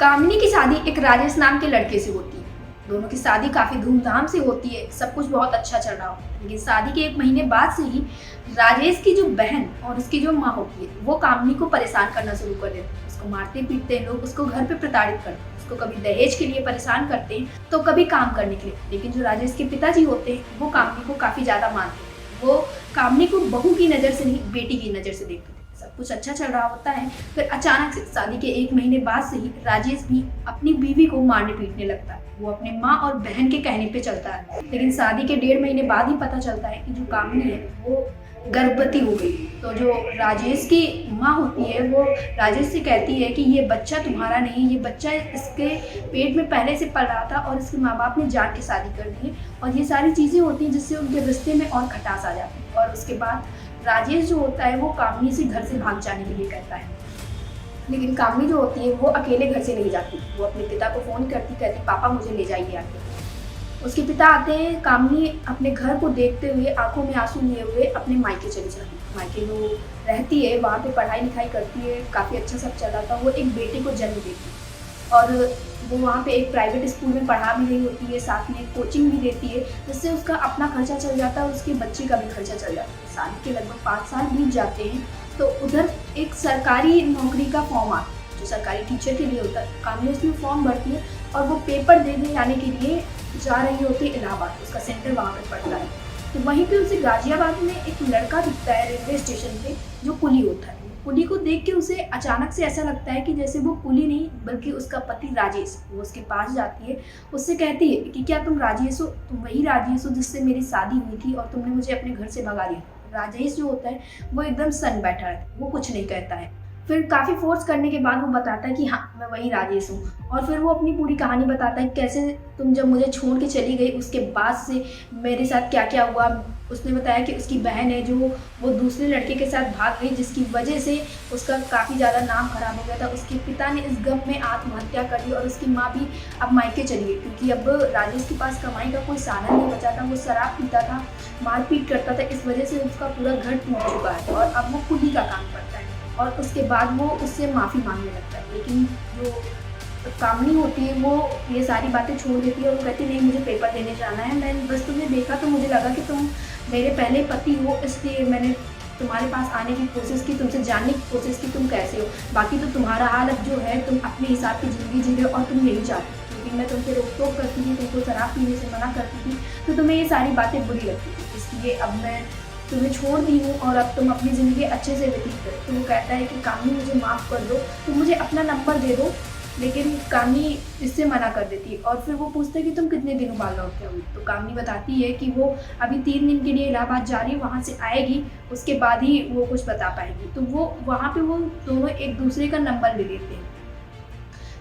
कामिनी की शादी एक राजेश नाम के लड़के से होती है। दोनों की शादी काफ़ी धूमधाम से होती है, सब कुछ बहुत अच्छा चल रहा हो। लेकिन शादी के 1 महीने बाद से ही राजेश की जो बहन और उसकी जो माँ होती है वो कामिनी को परेशान करना शुरू कर देते हैं। उसको मारते पीटते हैं लोग, उसको घर पे प्रताड़ित करते हैं, उसको कभी दहेज के लिए परेशान करते हैं तो कभी काम करने के लिए। लेकिन जो राजेश के पिताजी होते हैं वो कामिनी को काफ़ी ज़्यादा मानते हैं। वो कामिनी को बहू की नज़र से नहीं, बेटी की नज़र से देखते हैं। सब कुछ अच्छा चल रहा होता है, फिर अचानक से शादी के 1 महीने बाद से ही राजेश भी अपनी बीवी को मारने पीटने लगता है। वो अपने माँ और बहन के कहने पे चलता है। लेकिन शादी के 1.5 महीने बाद ही पता चलता है कि जो कामिनी है वो गर्भवती हो गई। तो जो राजेश की माँ होती है वो राजेश से कहती है कि ये बच्चा तुम्हारा नहीं, ये बच्चा इसके पेट में पहले से पल रहा था और इसके माँ बाप ने जान के शादी कर दी है। और ये सारी चीज़ें होती हैं जिससे उनके रिश्ते में और खटास आ जाती है। और उसके बाद राजेश जो होता है वो कामिनी से घर से भाग जाने के लिए कहता है। लेकिन कामिनी जो होती है वो अकेले घर से नहीं जाती, वो अपने पिता को फ़ोन कहती पापा मुझे ले जाइए आके। उसके पिता आते हैं, कामिनी अपने घर को देखते हुए आंखों में आंसू लिए हुए अपने मायके चली जाती है। मायके वो रहती है, वहाँ पे पढ़ाई लिखाई करती है, काफ़ी अच्छा सब चल रहा था। वो एक बेटे को जन्म देती है और वो वहाँ पे एक प्राइवेट स्कूल में पढ़ा भी रही होती है, साथ में कोचिंग भी देती है, जिससे उसका अपना खर्चा चल जाता है और उसके बच्चे का भी खर्चा चल जाता है। शादी के लगभग 5 साल बीत जाते हैं तो उधर एक सरकारी नौकरी का फॉर्म आता है जो सरकारी टीचर के लिए होता है। कामिनी उसमें फॉर्म भरती है और वो पेपर देने जाने के लिए जा रही होती है इलाहाबाद, उसका सेंटर वहाँ पर पड़ता है। तो वहीं पे उसे गाजियाबाद में एक लड़का दिखता है रेलवे स्टेशन पे जो कुली होता है। कुली को देख के उसे अचानक से ऐसा लगता है कि जैसे वो कुली नहीं बल्कि उसका पति राजेश। वो उसके पास जाती है, उससे कहती है कि क्या तुम राजेश हो, तुम वही राजेश हो जिससे मेरी शादी हुई थी और तुमने मुझे अपने घर से भगा दिया। राजेश जो होता है वो एकदम सन बैठा है, वो कुछ नहीं कहता है। फिर काफ़ी फोर्स करने के बाद वो बताता है कि हाँ मैं वही राजेश हूँ। और फिर वो अपनी पूरी कहानी बताता है कैसे तुम जब मुझे छोड़ के चली गई उसके बाद से मेरे साथ क्या क्या हुआ। उसने बताया कि उसकी बहन है जो वो दूसरे लड़के के साथ भाग गई, जिसकी वजह से उसका काफ़ी ज़्यादा नाम खराब हो गया था। उसके पिता ने इस गम में आत्महत्या कर ली और उसकी माँ भी अब मायके चली गई क्योंकि अब राजेश के पास कमाई का कोई साधन नहीं बचा था। वो शराब पीता था, मारपीट करता था, इस वजह से उसका पूरा घर टूट चुका है और अब वो कुली का काम करता है। और उसके बाद वो उससे माफ़ी मांगने लगता है। लेकिन जो कामिनी होती है वो ये सारी बातें छोड़ देती है और वो कहती नहीं मुझे पेपर देने जाना है, मैं बस तुम्हें देखा तो मुझे लगा कि तुम मेरे पहले पति हो, इसलिए मैंने तुम्हारे पास आने की कोशिश की, तुमसे जानने की कोशिश की तुम कैसे हो। बाकी तो तुम्हारा हाल अब जो है तुम अपने हिसाब की ज़िंदगी जी रहे हो और तुम यही चाहती हो। लेकिन मैं तुमसे रोक टोक करती थी, तुमको शराब पीने से मना करती थी तो तुम्हें ये सारी बातें बुरी लगती थी, इसलिए अब मैं तुम्हें छोड़ दी हूँ और अब तुम अपनी ज़िंदगी अच्छे से व्यतीत करो। तो वो कहता है कि कामिनी मुझे माफ़ कर दो, तुम मुझे अपना नंबर दे दो। लेकिन कामिनी इससे मना कर देती है और फिर वो पूछते हैं कि तुम कितने दिनों बाद लौट के आओगी। तो कामिनी बताती है कि वो अभी 3 दिन के लिए इलाहाबाद जा रही है, वहाँ से आएगी, उसके बाद ही वो कुछ बता पाएगी। तो वो वहाँ पे वो दोनों एक दूसरे का नंबर ले लेते हैं।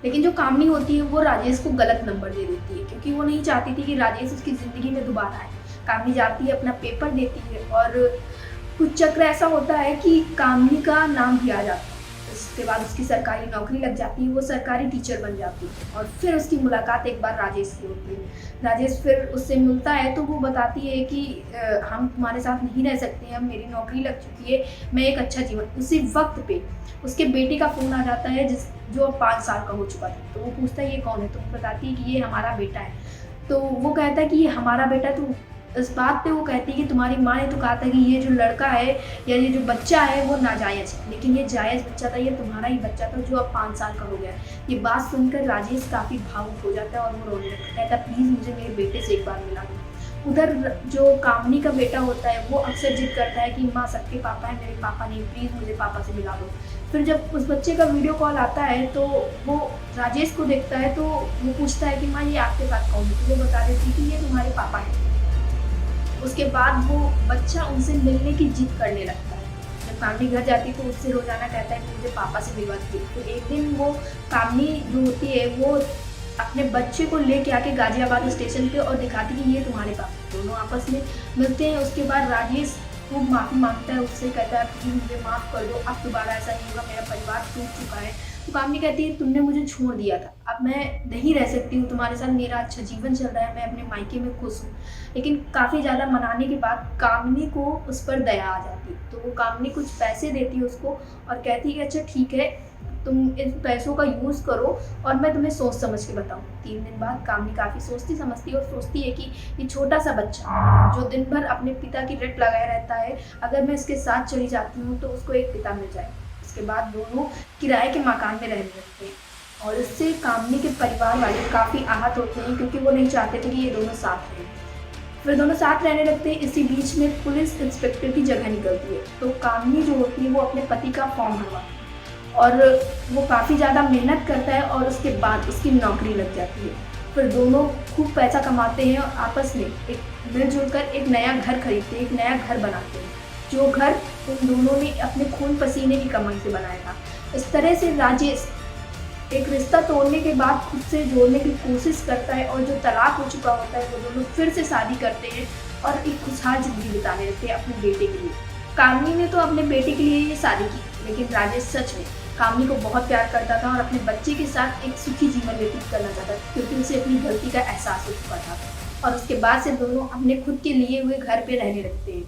लेकिन जो कामिनी होती है वो राजेश को गलत नंबर दे देती है क्योंकि वो नहीं चाहती थी कि राजेश उसकी ज़िंदगी में दोबारा आए। कामिनी जाती है, अपना पेपर देती है और कुछ चक्र ऐसा होता है कि कामिनी का नाम भी आ जाता है। उसके बाद उसकी सरकारी नौकरी लग जाती है, वो सरकारी टीचर बन जाती है। और फिर उसकी मुलाकात एक बार राजेश से होती है। राजेश फिर उससे मिलता है तो वो बताती है कि हम तुम्हारे साथ नहीं रह सकते हैं, अब मेरी नौकरी लग चुकी है, मैं एक अच्छा जीवन। उसी वक्त पे उसके बेटे का फ़ोन आ जाता है जो अब 5 साल का हो चुका था। तो वो पूछता है ये कौन है, तो वो बताती है कि ये हमारा बेटा है। तो वो कहता है कि ये हमारा बेटा, तो इस बात पे वो कहती है कि तुम्हारी माँ ने तो कहा था कि ये जो लड़का है या ये जो बच्चा है वो नाजायज़ है, लेकिन ये जायज़ बच्चा था, ये तुम्हारा ही बच्चा था जो अब 5 साल का हो गया। ये बात सुनकर राजेश काफ़ी भावुक हो जाता है और वो रोने लगता है, कहता है प्लीज़ मुझे मेरे बेटे से एक बार मिला दो। उधर जो कामिनी का बेटा होता है वो अक्सर जिद करता है कि माँ सबके पापा है, मेरे पापा नहीं, प्लीज़ मुझे पापा से मिला दो। फिर जब उस बच्चे का वीडियो कॉल आता है तो वो राजेश को देखता है तो वो पूछता है कि माँ ये आपके साथ कौन है, तो वो बता देती है कि ये तुम्हारे पापा हैं। उसके बाद वो बच्चा उनसे मिलने की जिद करने लगता है। जब कामिनी घर जाती है तो उससे रोज़ाना कहता है कि मुझे पापा से मिलवा दीजिए। तो एक दिन वो कामिनी जो होती है वो अपने बच्चे को लेके आके गाजियाबाद स्टेशन पे और दिखाती कि ये तुम्हारे पापा। दोनों आपस में मिलते हैं। उसके बाद राजेश खूब माफ़ी मांगता है, उससे कहता है प्लीज़ मुझे माफ़ कर दो, अब दोबारा ऐसा नहीं होगा, मेरा परिवार टूट चुका है। तो कामिनी कहती है तुमने मुझे छोड़ दिया था, अब मैं नहीं रह सकती हूँ तुम्हारे साथ, मेरा अच्छा जीवन चल रहा है, मैं अपने मायके में खुश हूँ। लेकिन काफ़ी ज़्यादा मनाने के बाद कामिनी को उस पर दया आ जाती है। तो वो कामिनी कुछ पैसे देती है उसको और कहती है कि अच्छा ठीक है, तुम इन पैसों का यूज़ करो और मैं तुम्हें सोच समझ के बताऊँ। 3 दिन बाद कामनी काफ़ी सोचती समझती है और सोचती है कि ये छोटा सा बच्चा जो दिन भर अपने पिता की रट लगाए रहता है, अगर मैं इसके साथ चली जाती हूँ तो उसको एक पिता मिल जाए। इसके बाद दोनों किराए के मकान में रहने लगते हैं और इससे कामनी के परिवार वाले काफ़ी आहत होते हैं, क्योंकि वो नहीं चाहते थे कि ये दोनों साथ रहें। फिर दोनों साथ रहने लगते हैं। इसी बीच में पुलिस इंस्पेक्टर की जगह निकलती है, तो कामनी जो होती है वो अपने पति का फॉर्म भरवाती है और वो काफ़ी ज़्यादा मेहनत करता है और उसके बाद उसकी नौकरी लग जाती है। फिर दोनों खूब पैसा कमाते हैं और आपस में एक मिलजुल कर एक नया घर खरीदते हैं, एक नया घर बनाते हैं, जो घर उन दोनों ने अपने खून पसीने की कमाई से बनाया था। इस तरह से राजेश एक रिश्ता तोड़ने के बाद खुद से जोड़ने की कोशिश करता है और जो तलाक हो चुका होता है वो दोनों फिर से शादी करते हैं और एक खुशहाल ज़िंदगी बिताने लगते हैं अपने बेटे के लिए। कामनी ने तो अपने बेटे के लिए ये शादी की, लेकिन राजेश सच में कामनी को बहुत प्यार करता था और अपने बच्चे के साथ एक सुखी जीवन व्यतीत करना चाहता था, क्योंकि उसे अपनी गलती का एहसास हो चुका था। और उसके बाद से दोनों अपने खुद के लिए हुए घर पे रहने लगते हैं।